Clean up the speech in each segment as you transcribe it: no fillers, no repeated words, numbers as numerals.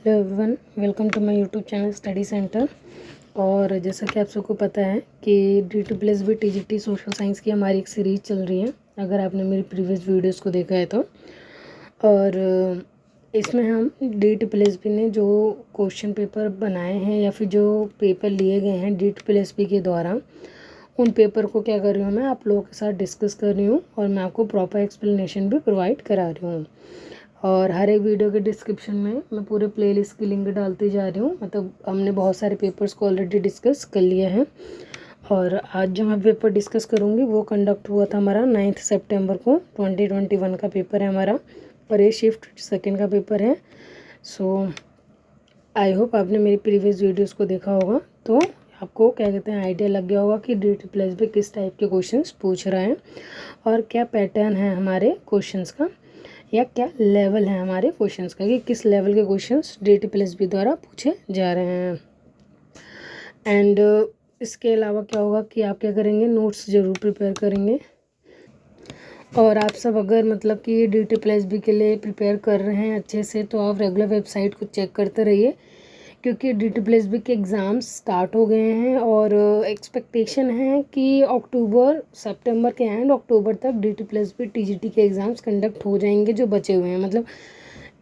Hello everyone, welcome to my YouTube channel study centre. और जैसा कि आप सबको पता है कि D2+B TGT सोशल साइंस की हमारी एक सीरीज़ चल रही है, अगर आपने मेरी प्रीवियस वीडियोस को देखा है तो। और इसमें हम D2+B ने जो क्वेश्चन पेपर बनाए हैं या फिर जो पेपर लिए गए हैं D2+B के द्वारा, उन पेपर को क्या कर रही हूँ मैं आप लोगों के साथ डिस्कस कर रही हूँ और मैं आपको प्रॉपर एक्सप्लेनेशन भी प्रोवाइड करा रही हूँ। और हर एक वीडियो के डिस्क्रिप्शन में मैं पूरे प्लेलिस्ट की लिंक डालती जा रही हूँ। मतलब हमने बहुत सारे पेपर्स को ऑलरेडी डिस्कस कर लिया है और आज जो मैं पेपर डिस्कस करूँगी वो कंडक्ट हुआ था हमारा 9 सितंबर को। 2021 का पेपर है हमारा और ये शिफ्ट सेकेंड का पेपर है। सो आई होप आपने मेरी प्रीवियस वीडियोज़ को देखा होगा तो आपको क्या कहते हैं आइडिया लग गया होगा कि D2+B किस टाइप के क्वेश्चंस पूछ रहा है और क्या पैटर्न है हमारे क्वेश्चंस का या क्या लेवल है हमारे क्वेश्चंस का, कि किस लेवल के क्वेश्चंस D2+B द्वारा पूछे जा रहे हैं। एंड इसके अलावा क्या होगा कि आप क्या करेंगे, नोट्स ज़रूर प्रिपेयर करेंगे। और आप सब अगर मतलब कि D2+B के लिए प्रिपेयर कर रहे हैं अच्छे से तो आप रेगुलर वेबसाइट को चेक करते रहिए, क्योंकि D2+B के एग्ज़ाम्स स्टार्ट हो गए हैं और एक्सपेक्टेशन है कि सितंबर के एंड अक्टूबर तक D2+B TGT के एग्ज़ाम्स कंडक्ट हो जाएंगे जो बचे हुए हैं। मतलब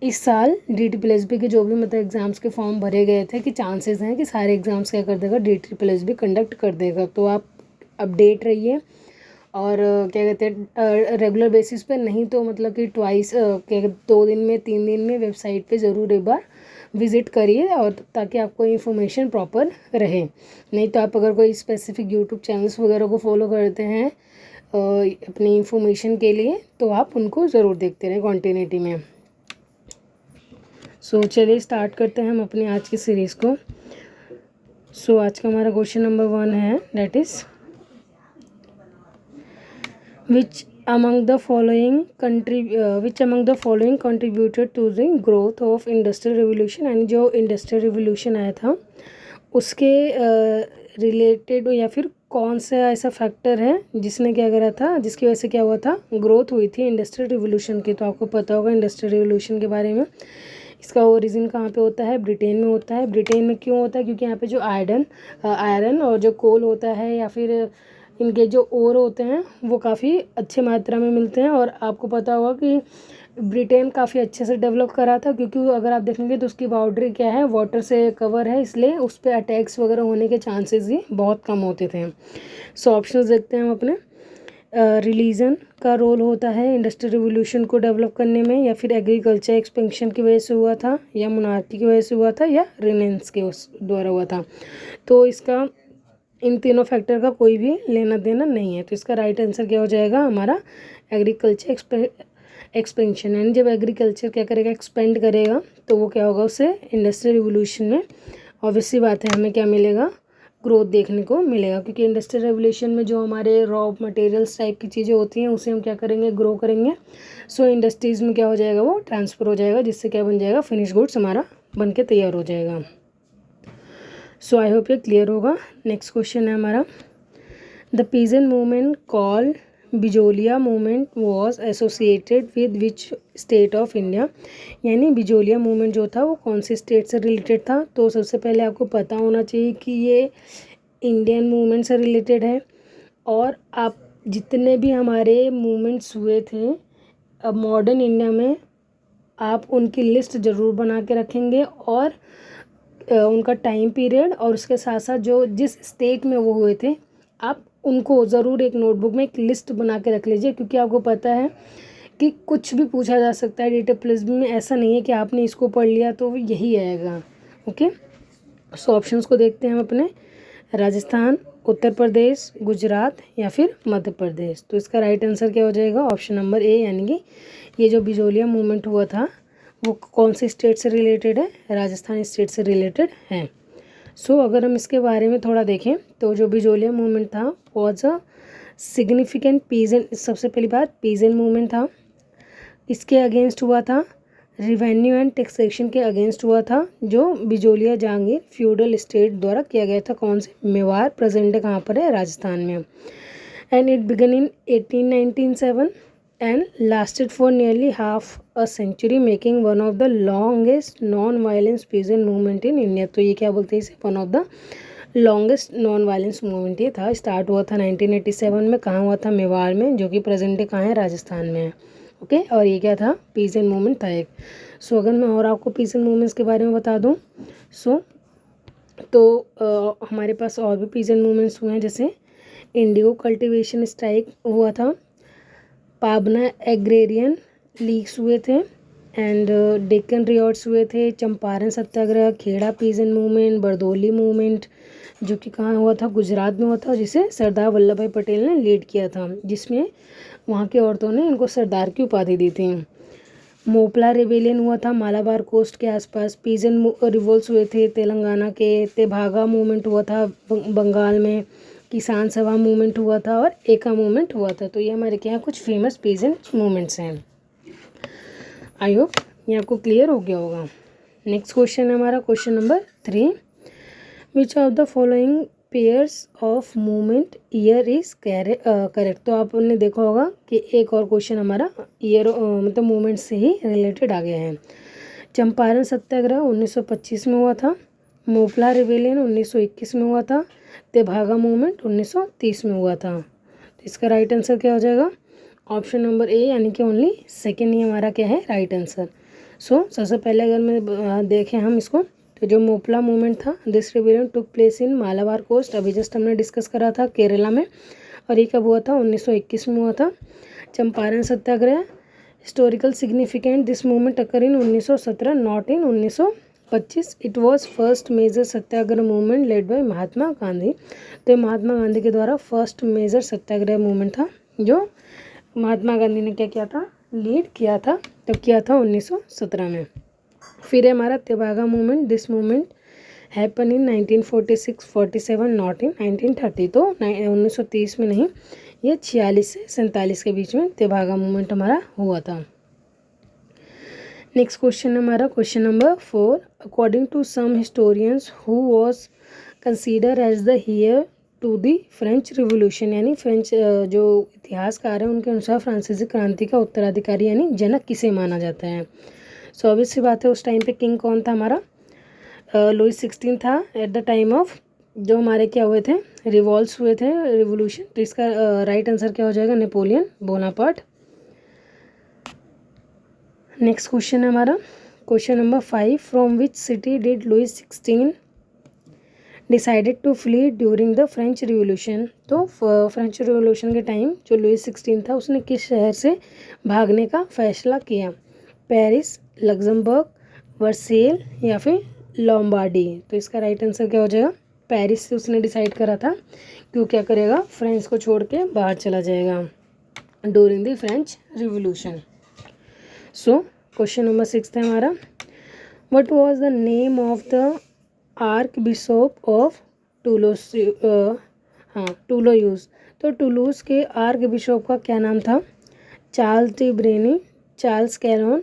इस साल D2+B के जो भी मतलब एग्ज़ाम्स के फॉर्म भरे गए थे कि चांसेस हैं कि सारे एग्ज़ाम्स क्या कर देगा D2+B कंडक्ट कर देगा। तो आप अपडेट रहिए और क्या कहते हैं रेगुलर बेसिस पे, नहीं तो मतलब कि ट्वाइस क्या 2 दिन में 3 दिन में वेबसाइट पे ज़रूर एक बार विज़िट करिए और ताकि आपको इन्फॉर्मेशन प्रॉपर रहे। नहीं तो आप अगर कोई स्पेसिफिक यूट्यूब चैनल्स वगैरह को फॉलो करते हैं अपनी इन्फॉर्मेशन के लिए तो आप उनको ज़रूर देखते रहें कॉन्टिन्यूटी में। सो चलिए स्टार्ट करते हैं हम अपनी आज की सीरीज़ को। सो आज का हमारा क्वेश्चन नंबर 1 है, that is which among the following contributed to the growth of industrial revolution। And जो इंडस्ट्रियल रिवोल्यूशन आया था उसके रिलेटेड या फिर कौन सा ऐसा फैक्टर है जिसने क्या करा था, जिसकी वजह से क्या हुआ था, ग्रोथ हुई थी इंडस्ट्रियल रिवोल्यूशन की। तो आपको पता होगा इंडस्ट्रियल रिवोल्यूशन के बारे में। इसका ओरिजिन कहाँ पे होता है, ब्रिटेन में होता है। ब्रिटेन में क्यों होता है, क्योंकि यहाँ पे जो आयरन और जो कोल होता है या फिर इनके जो ओर होते हैं वो काफ़ी अच्छे मात्रा में मिलते हैं। और आपको पता होगा कि ब्रिटेन काफ़ी अच्छे से डेवलप करा था, क्योंकि अगर आप देखेंगे तो उसकी बाउंड्री क्या है, वाटर से कवर है, इसलिए उस पर अटैक्स वगैरह होने के चांसेस ही बहुत कम होते थे। सो ऑप्शंस देखते हैं हम अपने। रिलीजन का रोल होता है इंडस्ट्रियल रिवोल्यूशन को डेवलप करने में, या फिर एग्रीकल्चर एक्सपेंशन की वजह से हुआ था, या मोनार्की की वजह से हुआ था, या रेनेंस के उस द्वारा हुआ था। तो इसका इन तीनों फैक्टर का कोई भी लेना देना नहीं है। तो इसका राइट आंसर क्या हो जाएगा हमारा, एग्रीकल्चर एक्सपेंशन। यानी जब एग्रीकल्चर क्या करेगा, एक्सपेंड करेगा, तो वो क्या होगा, उससे इंडस्ट्रियल रिवोल्यूशन में ऑब्वियसली बात है हमें क्या मिलेगा, ग्रोथ देखने को मिलेगा। क्योंकि इंडस्ट्रियल रेवोल्यूशन में जो हमारे रॉ मटेरियल्स टाइप की चीज़ें होती हैं उसे हम क्या करेंगे, ग्रो करेंगे। सो इंडस्ट्रीज़ में क्या हो जाएगा, वो ट्रांसफ़र हो जाएगा, जिससे क्या बन जाएगा, फिनिश गुड्स हमारा बन के तैयार हो जाएगा। सो आई होप ये क्लियर होगा। नेक्स्ट क्वेश्चन है हमारा, the peasant movement called Bijolia movement was associated with which state of India. यानी बिजोलिया मूवमेंट जो था वो कौन से स्टेट से रिलेटेड था। तो सबसे पहले आपको पता होना चाहिए कि ये इंडियन मूवमेंट से रिलेटेड है। और आप जितने भी हमारे मूवमेंट्स हुए थे अब मॉडर्न इंडिया में, आप उनकी लिस्ट ज़रूर बना के रखेंगे और उनका टाइम पीरियड और उसके साथ साथ जो जिस स्टेट में वो हुए थे आप उनको ज़रूर एक नोटबुक में एक लिस्ट बना के रख लीजिए। क्योंकि आपको पता है कि कुछ भी पूछा जा सकता है D2+B में, ऐसा नहीं है कि आपने इसको पढ़ लिया तो यही आएगा। ओके, सो ऑप्शंस को देखते हैं हम अपने, राजस्थान, उत्तर प्रदेश, गुजरात या फिर मध्य प्रदेश। तो इसका राइट आंसर क्या हो जाएगा, ऑप्शन नंबर ए, यानी कि ये जो बिजोलिया मूवमेंट हुआ था वो कौन से स्टेट से रिलेटेड है, राजस्थान स्टेट से रिलेटेड है। सो अगर हम इसके बारे में थोड़ा देखें तो जो बिजोलिया मूवमेंट था वॉज अ सिग्निफिकेंट पीजेंट, सबसे पहली बात पीजेंट मूवमेंट था। इसके अगेंस्ट हुआ था, रिवेन्यू एंड टैक्सेशन के अगेंस्ट हुआ था, जो बिजोलिया जहांगीर फ्यूडल स्टेट द्वारा किया गया था। कौन से, मेवाड़, प्रेजेंट कहाँ पर है, राजस्थान में। And it began in 1897 and lasted for nearly half a century making one of the longest non violence peasant movement in India. तो ये क्या बोलते हैं इसे, one of the longest non violence movement ये था। स्टार्ट हुआ था 1987 में। कहाँ हुआ था, मेवाड़ में, जो कि प्रेजेंट डे कहाँ है, राजस्थान में है। ओके, और ये क्या था, पीजेंट मूवमेंट था एक। सो अगर मैं और आपको पीजेंट मूवमेंट्स के बारे में बता दूँ तो हमारे पास और भी पीजेंट मूवमेंट्स हुए हैं, जैसे इंडिगो कल्टीवेशन स्ट्राइक हुआ था, पाबना एग्रेरियन लीग्स हुए थे, एंड डेक्कन रियॉट्स हुए थे, Champaran Satyagraha, Kheda peasant movement, Bardoli movement जो कि कहाँ हुआ था, गुजरात में हुआ था, जिसे सरदार वल्लभ भाई पटेल ने लीड किया था, जिसमें वहाँ की औरतों ने इनको सरदार की उपाधि दी थी। मोपला रिवेलियन हुआ था मालाबार कोस्ट के आसपास, पीजेंट रिवोल्ट्स हुए थे तेलंगाना के, तेभागा मूवमेंट हुआ था बंगाल में, किसान सभा मूवमेंट हुआ था और एका मूवमेंट हुआ था। तो ये हमारे क्या कुछ फेमस पीजेंट मूवमेंट्स हैं। आई होप ये आपको क्लियर हो गया होगा। नेक्स्ट क्वेश्चन है हमारा question number 3, which of the following pairs of movement year is correct. तो आपने देखा होगा कि एक और क्वेश्चन हमारा ईयर मतलब मूवमेंट से ही रिलेटेड आ गया है। चंपारण सत्याग्रह 1925 में हुआ था, मोपला रिवेलियन 1921 में हुआ था, तेभागा मूवमेंट 1930 में हुआ था। तो इसका राइट आंसर क्या हो जाएगा, ऑप्शन नंबर ए, यानी कि ओनली सेकेंड ही हमारा क्या है राइट आंसर। सो सबसे पहले अगर मैं देखें हम इसको, तो जो मोपला मूवमेंट था, this rebellion took place in Malabar coast, अभी जस्ट हमने डिस्कस करा था केरला में, और ये कब हुआ था, 1921 में हुआ था। Champaran Satyagraha historical significant, this movement occur in 1917 not in 1925, it was first major Satyagraha movement led by Mahatma Gandhi. तो महात्मा गांधी के द्वारा फर्स्ट मेजर सत्याग्रह मूवमेंट था, जो महात्मा गांधी ने क्या किया था, लीड किया था, तब किया था 1917 में। फिर है हमारा Tebhaga movement, this movement happen in 1946-47 not in 1930। तो 1930 में नहीं, ये 46 से 47 के बीच में तेभागा मूवमेंट हमारा हुआ था। नेक्स्ट क्वेश्चन है हमारा question number 4, according to some historians who was consider as the heir to the French revolution, यानी फ्रेंच जो इतिहासकार हैं उनके अनुसार फ्रांसीसी क्रांति का उत्तराधिकारी यानी जनक किसे माना जाता है। सो ऑब्वियस सी बात है, उस टाइम पे किंग कौन था हमारा, लुइस 16 था एट द टाइम ऑफ जो हमारे क्या हुए थे, रिवॉल्ट्स हुए थे, रिवोल्यूशन। तो इसका राइट आंसर क्या हो जाएगा, नेपोलियन बोनापार्ट। नेक्स्ट क्वेश्चन है हमारा question number 5, from which city did Louis 16 decided to flee during the French revolution. तो फ्रेंच रिवोल्यूशन के टाइम जो लुइस 16 था उसने किस शहर से भागने का फैसला किया, पेरिस, लग्जमबर्ग, वर्सेल या फिर लॉम्बार्डी। तो इसका राइट आंसर क्या हो जाएगा, पेरिस से उसने डिसाइड करा था कि वो क्या करेगा, फ्रांस को छोड़ के बाहर चला जाएगा during the French Revolution. So question number 6 है हमारा, what was the name of the archbishop of Toulouse, Toulouse. तो टूलूज के आर्क बिशप का क्या नाम था, Charles de Brienne, Charles Calonne,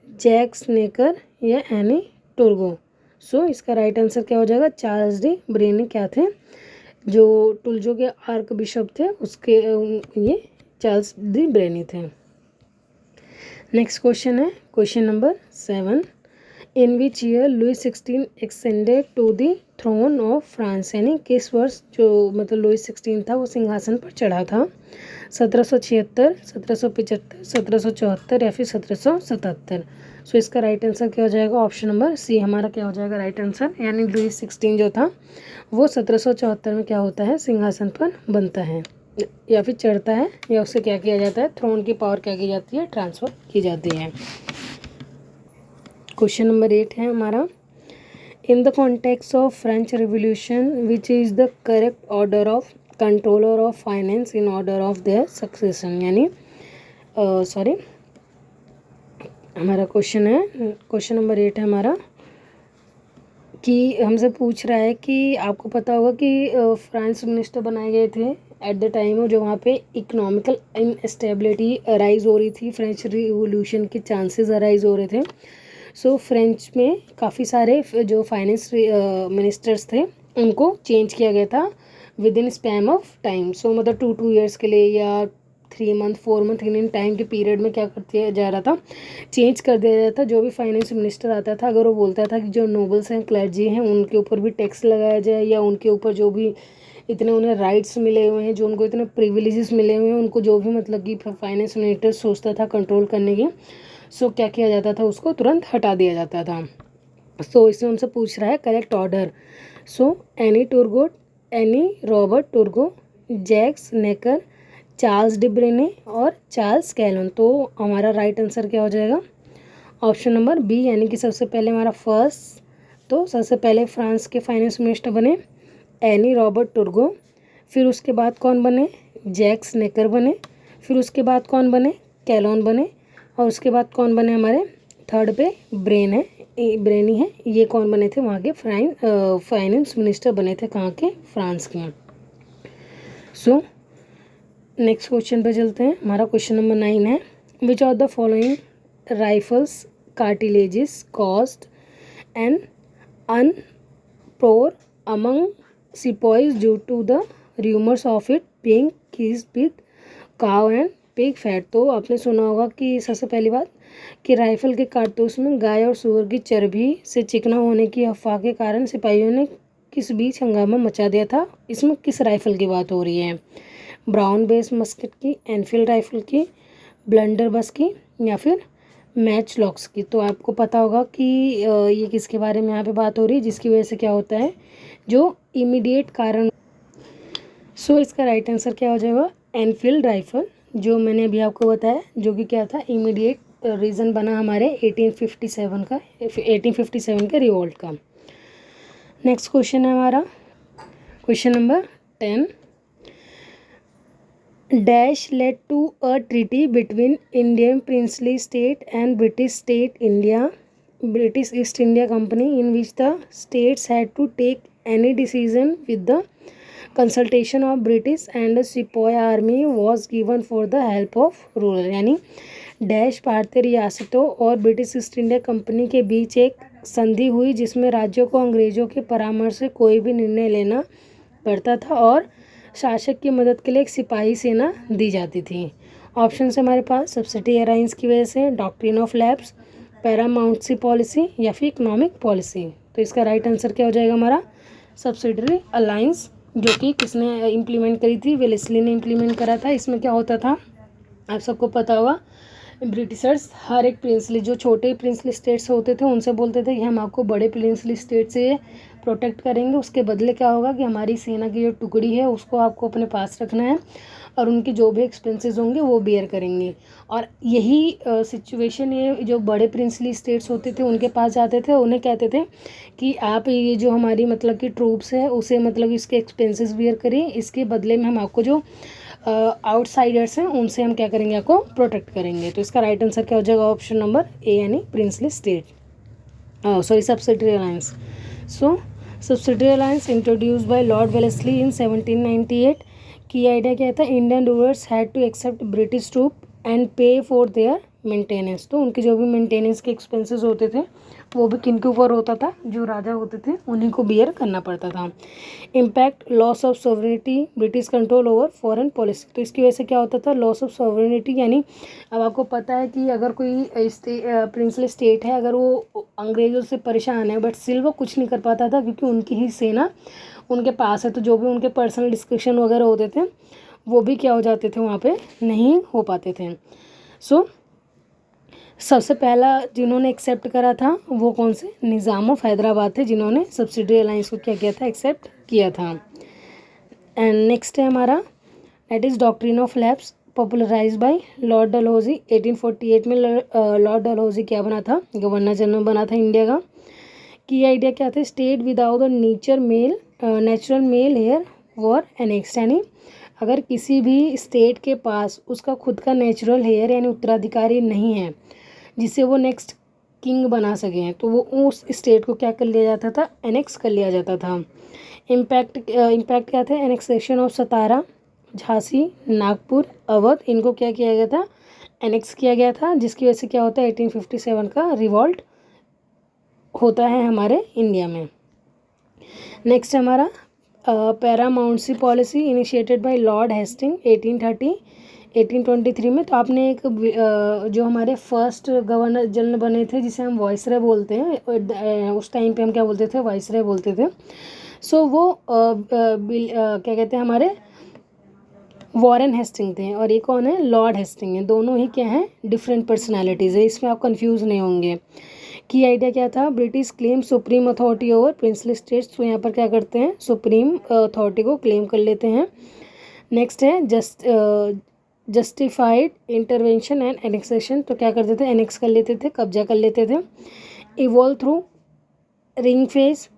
Jacques Necker या एनी टुर्गो। सो इसका राइट आंसर क्या हो जाएगा, चार्ल्स डी ब्रेनी क्या थे, जो टुल्जो के आर्क बिशप थे उसके ये चार्ल्स डी ब्रेनी थे। नेक्स्ट क्वेश्चन है question number 7, in which year Louis 16 ascended to the throne of France, यानी किस वर्ष जो मतलब लुइस 16 था वो सिंहासन पर चढ़ा था, 1776, 1775, 1774 या फिर 1777। सो इसका राइट आंसर क्या हो जाएगा, ऑप्शन नंबर सी हमारा क्या हो जाएगा राइट आंसर, यानी लुइस 16 जो था वो 1774 में क्या होता है, सिंहासन पर बनता है या फिर चढ़ता है, या उससे क्या किया जाता है, थ्रोन की पावर क्या की जाती है, ट्रांसफ़र की जाती है। क्वेश्चन नंबर 8 है हमारा, in the context of French revolution which is the correct order of controller of finance in order of their succession, यानी सॉरी हमारा क्वेश्चन है क्वेश्चन नंबर 8 है हमारा कि हमसे पूछ रहा है कि आपको पता होगा कि फ्रांस मिनिस्टर बनाए गए थे एट द टाइम जो वहाँ पे इकोनॉमिकल इनस्टेबिलिटी अराइज हो रही थी, फ्रेंच रिवोल्यूशन के चांसेस अराइज हो रहे थे। सो फ्रेंच में काफ़ी सारे जो फाइनेंस मिनिस्टर्स थे उनको चेंज किया गया था within span of time. So मतलब 2 ईयर्स के लिए या 3 मंथ 4 मंथ इन टाइम के पीरियड में क्या कर दिया जा रहा था, चेंज कर दिया जाता था। जो भी फाइनेंस मिनिस्टर आता था, अगर वो बोलता था कि जो नोबल्स हैं, क्लर्जी हैं, उनके ऊपर भी टैक्स लगाया जाए, या उनके ऊपर जो भी इतने उन्हें राइट्स मिले हुए हैं, जो उनको इतने प्रिविलेजेस मिले हुए हैं, उनको जो भी मतलब कि फाइनेंस मिनिस्टर सोचता था कंट्रोल करने की, सो क्या किया जाता था, उसको तुरंत हटा दिया जाता था। सो इसमें हमसे पूछ रहा है correct order. So Anne Turgot, Anne Robert Turgot, Jacques Necker, Charles de Brienne और चार्ल्स कैलन। तो हमारा राइट आंसर क्या हो जाएगा, ऑप्शन नंबर बी, यानी कि सबसे पहले हमारा फर्स्ट। तो सबसे पहले फ्रांस के फाइनेंस मिनिस्टर बने एनी रॉबर्ट टूरगो, फिर उसके बाद कौन बने, जैक्स नेकर बने, फिर उसके बाद कौन बने, कैलोन बने, और उसके बाद कौन बने हमारे थर्ड पे ब्रेनी है, ये कौन बने थे वहाँ के फाइनेंस मिनिस्टर बने थे, कहाँ के, फ्रांस के। सो नेक्स्ट क्वेश्चन पे चलते हैं। हमारा क्वेश्चन नंबर 9 है, which of the following rifles cartridges caused an uproar among sepoys due to the rumours of it being greased with cow and pig fat. तो आपने सुना होगा कि सबसे पहली बात कि राइफल के कारतूस में गाय और सूअर की चर्बी से चिकना होने की अफवाह के कारण सिपाहियों ने किस बीच हंगामा मचा दिया था। इसमें किस राइफल की बात हो रही है, ब्राउन बेस मस्केट की, एनफील्ड राइफल की, ब्लंडरबस की, या फिर मैच लॉक्स की। तो आपको पता होगा कि ये किसके बारे में यहाँ पे बात हो रही है, जिसकी वजह से क्या होता है, जो इमीडिएट कारण। सो इसका राइट आंसर क्या हो जाएगा, एनफील्ड राइफल, जो मैंने अभी आपको बताया, जो कि क्या था, इमीडिएट रीज़न बना हमारे 1857 के रिवॉल्ट का। नेक्स्ट क्वेश्चन है हमारा question number 10, dash led to a treaty between Indian princely state and British East India company in which the states had to take any decision with the consultation of British and sepoy army was given for the help of rural. यानी dash भारतीय रियासतों और British East India company के बीच एक संधि हुई, जिसमें राज्यों को अंग्रेजों के परामर्श से कोई भी निर्णय लेना पड़ता था और शासक की मदद के लिए एक सिपाही सेना दी जाती थी। ऑप्शन है हमारे पास सब्सिडी अलायंस की वजह से, डॉक्ट्रिन ऑफ लैप्स, पैरामाउंटसी पॉलिसी, या फिर इकोनॉमिक पॉलिसी। तो इसका राइट आंसर क्या हो जाएगा हमारा, सब्सिडरी अलायंस, जो कि किसने इम्प्लीमेंट करी थी, वेलेस्ली ने इम्प्लीमेंट करा था। इसमें क्या होता था, आप सबको पता होगा, ब्रिटिशर्स हर एक प्रिंसली, जो छोटे प्रिंसली स्टेट्स होते थे, उनसे बोलते थे कि हम आपको बड़े प्रिंसली स्टेट से प्रोटेक्ट करेंगे, उसके बदले क्या होगा कि हमारी सेना की जो टुकड़ी है उसको आपको अपने पास रखना है, और उनके जो भी एक्सपेंसेस होंगे वो बेयर करेंगे। और यही सिचुएशन ये जो बड़े प्रिंसली स्टेट्स होते थे उनके पास जाते थे, उन्हें कहते थे कि आप ये जो हमारी मतलब कि ट्रूप्स है उसे मतलब इसके एक्सपेंसेस बेयर करिए, इसके बदले में हम आपको जो आउटसाइडर्स हैं उनसे हम क्या करेंगे, आपको प्रोटेक्ट करेंगे। तो इसका राइट आंसर क्या हो जाएगा, ऑप्शन नंबर ए, यानी princely state, subsidiary alliance. So subsidiary alliance introduced by Lord Wellesley in 1798 की आइडिया क्या था, Indian rulers had to accept British troop and pay for their maintenance. तो उनके जो भी मेंटेनेंस के एक्सपेंसेस होते थे वो भी किन के ऊपर होता था, जो राजा होते थे उन्हीं को बियर करना पड़ता था। Impact loss of sovereignty, British control over foreign policy. तो इसकी वजह से क्या होता था, लॉस ऑफ सॉवरेनिटी, यानी अब आपको पता है कि अगर कोई प्रिंसली स्टेट है, अगर वो अंग्रेज़ों से परेशान है बट स्टिल वो कुछ नहीं कर पाता था, क्योंकि उनकी ही सेना उनके पास है, तो जो भी उनके पर्सनल डिस्कशन वगैरह होते थे वो भी क्या हो जाते थे, वहाँ पे नहीं हो पाते थे। सो सबसे पहला जिन्होंने एक्सेप्ट करा था वो कौन से, निज़ाम ऑफ हैदराबाद थे, जिन्होंने सब्सिडरी अलायंस को क्या किया था, एक्सेप्ट किया था। एंड नेक्स्ट है हमारा that is doctrine of lapse, popularised by lord Dalhousie. 1848 में लॉर्ड डलहौजी क्या बना था, गवर्नर जनरल बना था इंडिया का। की आइडिया क्या था, state without the natural male heir were annexed, यानी अगर किसी भी स्टेट के पास उसका खुद का नेचुरल हेयर यानी उत्तराधिकारी नहीं है जिसे वो नेक्स्ट किंग बना सके हैं, तो वो उस स्टेट को क्या कर लिया जाता था, एनेक्स कर लिया जाता था। इम्पैक्ट क्या था, एनेक्सेशन ऑफ सतारा, झांसी, नागपुर, अवध, इनको क्या किया गया था, एनेक्स किया गया था, जिसकी वजह से क्या होता है 1857 का रिवॉल्ट होता है हमारे इंडिया में। नेक्स्ट हमारा paramountcy policy initiated by Lord Hastings 1830। 1823 में। तो आपने एक जो हमारे फर्स्ट गवर्नर जनरल बने थे जिसे हम वाइसरॉय बोलते हैं, उस टाइम पे हम क्या बोलते थे, वाइसरॉय बोलते थे। सो वो क्या कहते हैं, हमारे वॉरेन हेस्टिंग थे, और ये कौन है, लॉर्ड हेस्टिंग है। दोनों ही क्या हैं, डिफरेंट पर्सनालिटीज़ है, इसमें आप कंफ्यूज नहीं होंगे। की आइडिया क्या था, British claim supreme authority over princely states. तो यहाँ पर क्या करते हैं, सुप्रीम अथॉरिटी को क्लेम कर लेते हैं। नेक्स्ट है जस्टिफाइड इंटरवेंशन एंड एनेक्सेशन। तो क्या करते थे, एनेक्स कर लेते थे, कब्जा कर लेते थे। Evolve through ring face,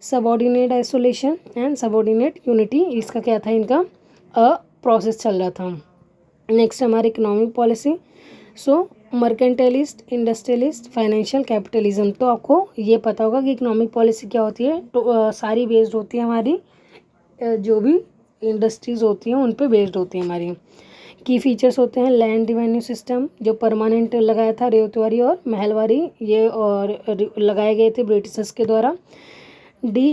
subordinate isolation and subordinate unity. इसका क्या था, इनका प्रोसेस चल रहा था। नेक्स्ट हमारी इकोनॉमिक पॉलिसी। सो मर्केंटलिस्ट, इंडस्ट्रियलिस्ट, फाइनेंशियल कैपिटलिज्म। तो आपको ये पता होगा कि इकोनॉमिक पॉलिसी क्या होती है। तो सारी बेस्ड होती है हमारी, जो भी इंडस्ट्रीज़ होती हैं उन पे बेस्ड होती है हमारी। की फीचर्स होते हैं लैंड रिवेन्यू सिस्टम जो परमानेंट लगाया था, रेतवारी और महलवारी ये और लगाए गए थे ब्रिटिशर्स के द्वारा। D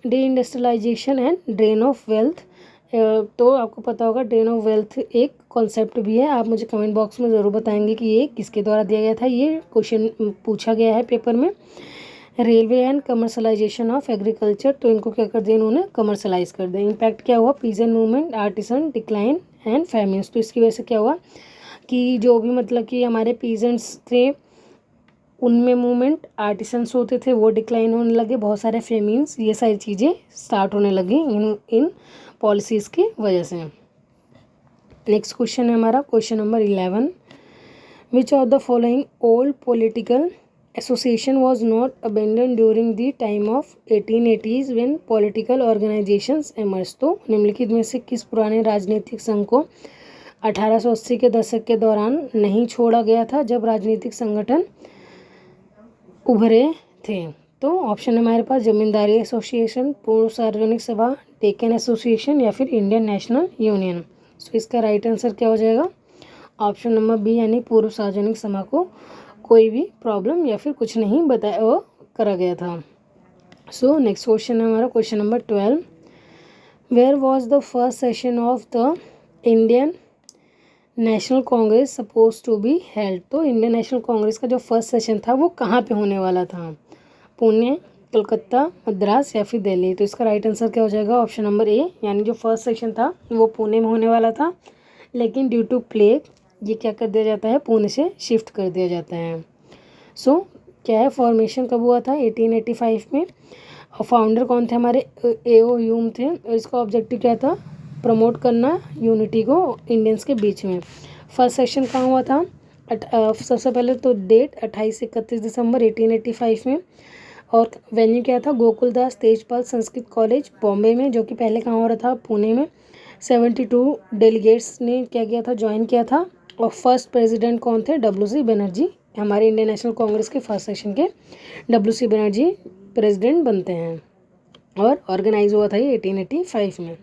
industrialisation and drain of wealth. तो आपको पता होगा ड्रेन ऑफ वेल्थ एक कॉन्सेप्ट भी है। आप मुझे कमेंट बॉक्स में ज़रूर बताएंगे कि ये किसके द्वारा दिया गया था। ये क्वेश्चन पूछा गया है पेपर में। Railway and commercialisation of agriculture. तो इनको क्या कर दिया, इन्होंने कमर्शलाइज कर दिया। इम्पैक्ट क्या हुआ, peasant movement, artisan decline and famines. तो इसकी वजह से क्या हुआ कि जो भी मतलब कि हमारे पीजेंट्स थे उनमें मूवमेंट, आर्टिसंस होते थे वो डिक्लाइन होने लगे, बहुत सारे फेमिन्स, ये सारी चीज़ें स्टार्ट होने लगी इन पॉलिसीज़ की वजह से। नेक्स्ट क्वेश्चन है हमारा question number 11। Which of the following old political association was not abandon during the time of 1880s when political organisations emerge. तो निम्नलिखित में से किस पुराने राजनीतिक संघ को 1880 के दशक के दौरान नहीं छोड़ा गया था जब राजनीतिक संगठन उभरे थे। तो ऑप्शन है हमारे पास जमींदारी एसोसिएशन, पूर्व सार्वजनिक सभा, डेक्कन एसोसिएशन या फिर इंडियन नेशनल यूनियन। सो इसका राइट आंसर क्या हो जाएगा, ऑप्शन नंबर बी, यानी पूर्व सार्वजनिक सभा को कोई भी प्रॉब्लम या फिर कुछ नहीं बताया वो करा गया था। सो नेक्स्ट क्वेश्चन है हमारा question number 12। Where was the first session of the Indian National Congress suppose to be held. तो इंडियन नेशनल कांग्रेस का जो फर्स्ट सेशन था वो कहाँ पे होने वाला था, पुणे, कलकत्ता, मद्रास या फिर दिल्ली। तो इसका राइट आंसर क्या हो जाएगा, ऑप्शन नंबर ए, यानी जो फर्स्ट सेशन था वो पुणे में होने वाला था, लेकिन ड्यू टू प्लेग ये क्या कर दिया जाता है, पुणे से शिफ्ट कर दिया जाता है। सो क्या है, फॉर्मेशन कब हुआ था, 1885 में। और फाउंडर कौन थे हमारे, ए.ओ. ह्यूम थे, और इसका ऑब्जेक्टिव क्या था, प्रमोट करना यूनिटी को इंडियंस के बीच में। फर्स्ट सेशन कहाँ हुआ था, सबसे पहले तो डेट 28 से 31 दिसंबर 1885 में, और वेन्यू क्या था, गोकुलदास तेजपाल संस्कृत कॉलेज बॉम्बे में, जो कि पहले कहाँ हो रहा था, पुणे में। 72 डेलीगेट्स ने क्या किया था, ज्वाइन किया था, और फर्स्ट प्रेसिडेंट कौन थे, डब्ल्यू.सी. बनर्जी। हमारे इंडियन नेशनल कांग्रेस के फर्स्ट सेशन के डब्ल्यू.सी. बनर्जी प्रेसिडेंट बनते हैं, और ऑर्गेनाइज हुआ था ये 1885 में।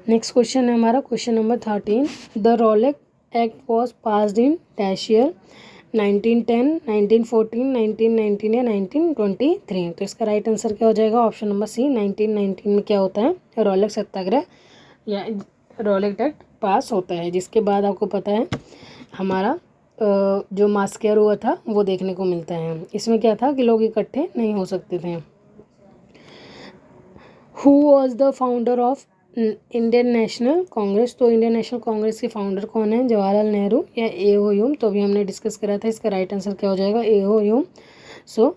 नेक्स्ट क्वेश्चन है हमारा question number 13। The Rowlatt act was passed in dash year, 1910, 1914, 1919 या 1923। तो इसका राइट आंसर क्या हो जाएगा, ऑप्शन नंबर सी, 1919 में क्या होता है, रॉलेट सत्याग्रह या रॉलेट एक्ट पास होता है, जिसके बाद आपको पता है हमारा जो मास्केयर हुआ था वो देखने को मिलता है। इसमें क्या था कि लोग इकट्ठे नहीं हो सकते थे। Who was the founder of Indian National Congress. तो इंडियन नेशनल कांग्रेस के फाउंडर कौन है, जवाहरलाल नेहरू या ए.ओ. ह्यूम। तो अभी हमने डिस्कस करा था, इसका राइट आंसर क्या हो जाएगा, ए.ओ. ह्यूम। सो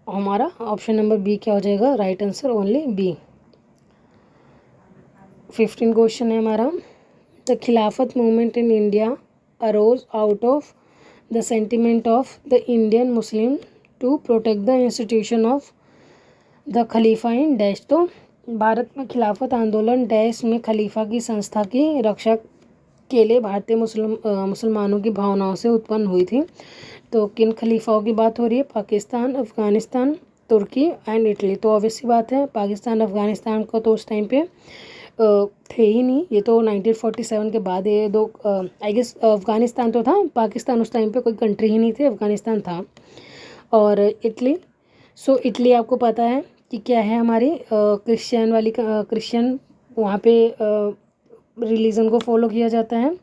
हमारा ऑप्शन नंबर बी क्या हो जाएगा, right answer only B. 15 question है हमारा। The Khilafat movement in India arose out of the sentiment of the Indian Muslim to protect the institution of the Khalifa in dash. तो भारत में खिलाफत आंदोलन डैश में खलीफा की संस्था की रक्षा के लिए भारतीय मुसलमानों की भावनाओं से उत्पन्न हुई थी। तो किन खलीफाओं की बात हो रही है, पाकिस्तान, अफ़गानिस्तान, तुर्की एंड इटली। तो ऑब्वियस सी बात है, पाकिस्तान अफ़गानिस्तान को तो उस टाइम पे थे ही नहीं, ये तो 1947 के बाद ये दो, आई गेस अफ़गानिस्तान तो था, पाकिस्तान उस टाइम पे कोई कंट्री ही नहीं थी, अफ़गानिस्तान था। और इटली, सो इटली आपको पता है कि क्या है, हमारी क्रिश्चियन वहाँ पे रिलीजन को फॉलो किया जाता है?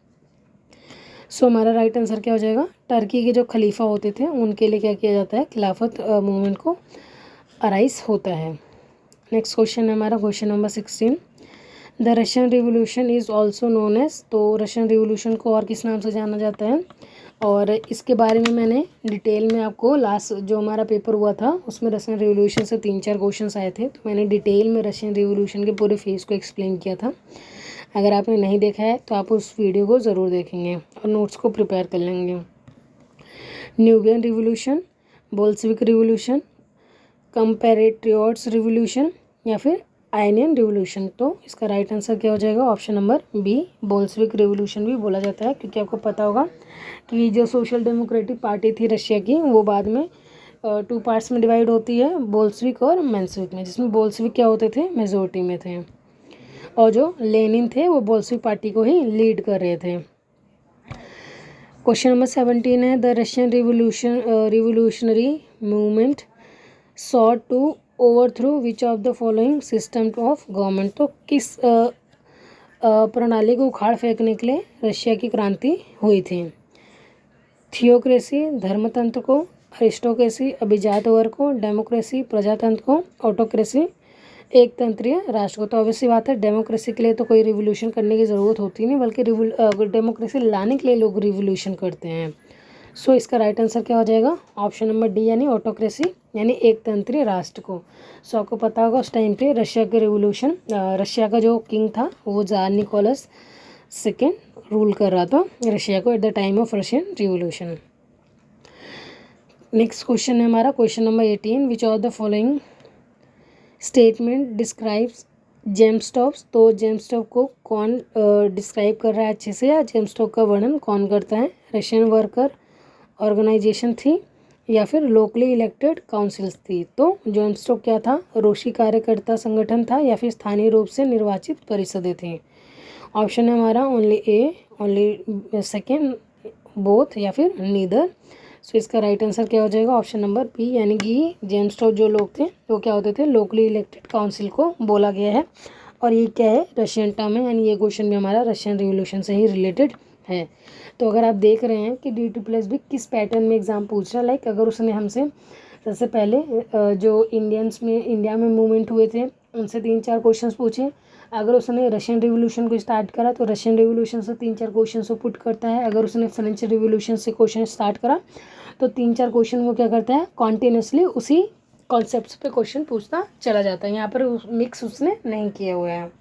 सो हमारा राइट आंसर क्या हो जाएगा? टर्की के जो खलीफा होते थे उनके लिए क्या किया जाता है? खिलाफत मूवमेंट को अराइज होता है। नेक्स्ट क्वेश्चन है हमारा question number 16। The Russian Revolution is also known as, तो रशियन रिवोल्यूशन को और किस नाम से जाना जाता है? और इसके बारे में मैंने डिटेल में आपको लास्ट जो हमारा पेपर हुआ था उसमें रशियन रिवोल्यूशन से 3-4 क्वेश्चंस आए थे, तो मैंने डिटेल में रशियन रिवोल्यूशन के पूरे फेज़ को एक्सप्लेन किया था। अगर आपने नहीं देखा है तो आप उस वीडियो को ज़रूर देखेंगे और नोट्स को प्रिपेयर कर लेंगे। Nubian revolution, Bolshevik revolution, compatriots revolution या फिर आयनियन रिवोल्यूशन, तो इसका राइट आंसर क्या हो जाएगा? Option number B, Bolshevik Revolution भी बोला जाता है, क्योंकि आपको पता होगा कि जो सोशल डेमोक्रेटिक पार्टी थी रशिया की वो बाद में 2 पार्ट्स में डिवाइड होती है, बोल्शेविक और मेंशेविक में, जिसमें बोल्शेविक क्या होते थे? मेजोरिटी में थे, और जो लेनिन थे वो बोल्शेविक पार्टी को ही लीड कर रहे थे। क्वेश्चन नंबर 17 है the Russian revolutionary movement sought to overthrow which of the following system of government, तो किस प्रणाली को उखाड़ फेंकने के लिए रशिया की क्रांति हुई थी? थियोक्रेसी धर्मतंत्र को, अरिस्टोक्रेसी अभिजात वर्ग को, डेमोक्रेसी प्रजातंत्र को, ऑटोक्रेसी एक तंत्रीय राष्ट्र को। तो ऑब्वियसली बात है डेमोक्रेसी के लिए तो कोई रिवोल्यूशन करने की ज़रूरत होती नहीं, बल्कि डेमोक्रेसी लाने के लिए लोग रिवोल्यूशन करते हैं। सो इसका राइट आंसर क्या हो जाएगा? ऑप्शन नंबर डी, यानी ऑटोक्रेसी, यानी एक तंत्रीय राष्ट्र को। सो आपको पता होगा उस टाइम पे रशिया के रिवोल्यूशन, रशिया का जो किंग था वो जार निकोलस सेकेंड रूल कर रहा था रशिया को at the time of Russian revolution. Next question है हमारा question number 18। Which of the following statement describes zemstvos, तो जेमस्टॉप को कौन डिस्क्राइब कर रहा है अच्छे से, या जेमस्टॉप का वर्णन कौन करता है? रशियन वर्कर ऑर्गेनाइजेशन थी या फिर लोकली इलेक्टेड काउंसिल्स थी? तो जेमस्टॉप क्या था? रोशी कार्यकर्ता संगठन था या फिर स्थानीय रूप से निर्वाचित परिषदें थी? ऑप्शन है हमारा ओनली ए, ओनली सेकेंड, बोथ या फिर नीदर। सो इसका राइट आंसर क्या हो जाएगा? ऑप्शन नंबर बी, यानी कि जेमस्टॉप जो लोग थे वो क्या होते थे? लोकली इलेक्टेड काउंसिल को बोला गया है, और ये क्या है? रशियन टर्म है, यानी ये क्वेश्चन भी हमारा रशियन रिवोल्यूशन से ही रिलेटेड है। तो अगर आप देख रहे हैं कि DT+ भी किस पैटर्न में एग्जाम पूछ रहा है, लाइक अगर उसने हमसे सबसे पहले जो इंडिया में मूवमेंट हुए थे उनसे 3-4 क्वेश्चन पूछे, अगर उसने रशियन रिवोल्यूशन को स्टार्ट करा तो रशियन रिवोल्यूशन से 3-4 क्वेश्चन को पुट करता है, अगर उसने फ्रेंच रिवोल्यूशन से क्वेश्चन स्टार्ट करा तो 3-4 क्वेश्चन वो क्या करता है? कॉन्टिन्यूसली उसी कॉन्सेप्ट पे क्वेश्चन पूछता चला जाता है, यहाँ पर मिक्स उसने नहीं किया हुआ है।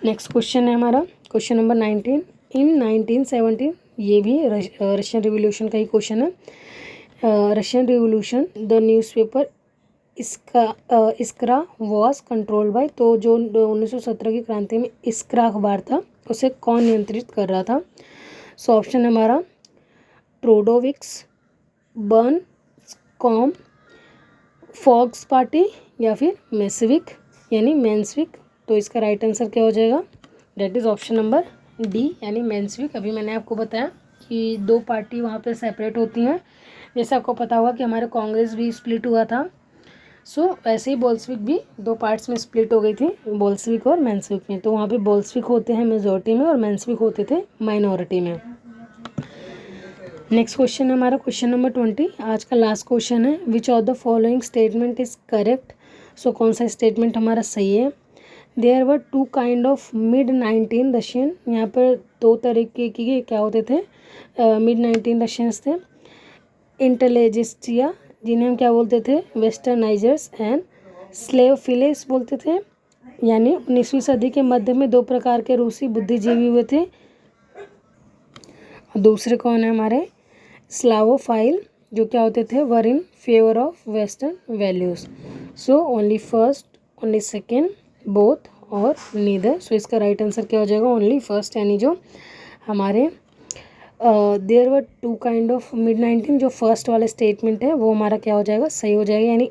नेक्स्ट क्वेश्चन है हमारा क्वेश्चन नंबर 19। इन 1917, ये भी रशियन रिवोल्यूशन का ही क्वेश्चन है। Russian revolution the newspaper Iskra was controlled by, तो जो 1917 की क्रांति में इस्क्रा अखबार था उसे कौन नियंत्रित कर रहा था? सो ऑप्शन हमारा ट्रोडोविक्स, बर्नस्कॉम, फॉक्स पार्टी या फिर मेंशेविक, यानी मेंशेविक। तो इसका राइट आंसर क्या हो जाएगा? That is option number D, यानी मेंशेविक। अभी मैंने आपको बताया कि 2 पार्टी वहाँ पे सेपरेट होती हैं, जैसे आपको पता होगा कि हमारे कांग्रेस भी स्प्लिट हुआ था। सो वैसे ही बोल्शेविक भी 2 पार्ट्स में स्प्लिट हो गई थी, बोल्शेविक और मेंशेविक में। तो वहाँ पे बोल्शेविक होते हैं मेजॉरिटी में और मेंशेविक होते थे माइनॉरिटी में। नेक्स्ट क्वेश्चन है हमारा क्वेश्चन नंबर 20। आज का लास्ट क्वेश्चन है which of the following statement is correct. So कौन सा स्टेटमेंट हमारा सही है? देयर वर 2 काइंड ऑफ मिड-19 रशियन, यहाँ पर 2 तरीके के क्या होते थे? मिड-19 रशियंस थे। इंटेलिजेंसिया, जिन्हें हम क्या बोलते थे? वेस्टर्नाइजर्स, एंड स्लेवफिलेस बोलते थे, यानी 19वीं सदी के मध्य में 2 प्रकार के रूसी बुद्धिजीवी हुए थे। दूसरे कौन है हमारे? स्लावोफाइल, जो क्या होते थे? Were in favour of western values. So only first, only second, both और नीदर। सो इसका राइट आंसर क्या हो जाएगा? ओनली फर्स्ट, यानी जो हमारे देयर वर 2 काइंड ऑफ मिड-19, जो फर्स्ट वाला स्टेटमेंट है वो हमारा क्या हो जाएगा? सही हो जाएगा, यानी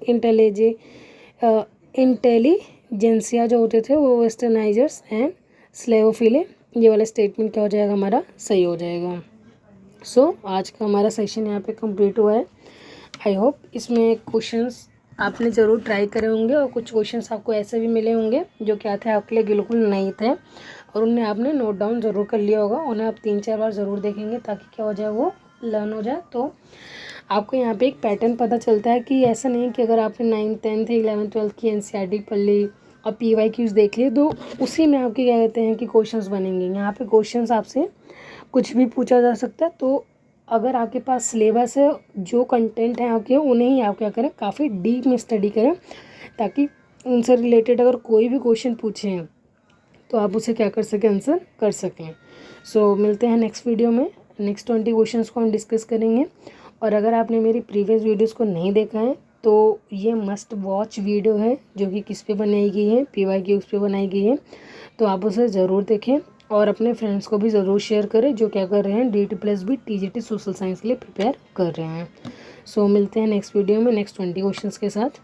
इंटेलिजेंसिया जो होते थे वो वेस्टर्नाइजर्स एंड स्लेवोफिले, ये वाला स्टेटमेंट क्या हो जाएगा? हमारा सही हो जाएगा। सो आज का हमारा सेशन यहाँ पे कंप्लीट हुआ है। आई होप इसमें क्वेश्चंस आपने ज़रूर ट्राई करे होंगे और कुछ क्वेश्चंस आपको ऐसे भी मिले होंगे जो क्या थे, आपके लिए बिल्कुल नए थे और उन्हें आपने नोट डाउन ज़रूर कर लिया होगा। उन्हें आप 3-4 बार ज़रूर देखेंगे ताकि क्या हो जाए, वो लर्न हो जाए। तो आपको यहाँ पे एक पैटर्न पता चलता है कि ऐसा नहीं कि अगर आपने 9th 10th 11th 12th की NCERT पढ़ ली और PYQs देख लिए तो उसी में आपके क्या कहते हैं कि क्वेश्चंस बनेंगे। यहाँ पे क्वेश्चंस आपसे कुछ भी पूछा जा सकता है। तो अगर आपके पास सिलेबस है, जो कंटेंट है आपके, उन्हें ही आप क्या करें, काफ़ी डीप में स्टडी करें ताकि उनसे रिलेटेड अगर कोई भी क्वेश्चन पूछे हैं तो आप उसे क्या कर सकें, आंसर कर सकें। सो मिलते हैं नेक्स्ट वीडियो में। नेक्स्ट 20 क्वेश्चंस को हम डिस्कस करेंगे। और अगर आपने मेरी प्रीवियस वीडियोस को नहीं देखा है तो ये मस्ट वॉच वीडियो है जो कि किस पे बनाई गई है, PYQs पे बनाई गई है। तो आप उसे ज़रूर देखें और अपने फ्रेंड्स को भी ज़रूर शेयर करें जो क्या कर रहे हैं, DT+B TGT सोशल साइंस के लिए प्रिपेयर कर रहे हैं। सो मिलते हैं नेक्स्ट वीडियो में नेक्स्ट 20 क्वेश्चंस के साथ।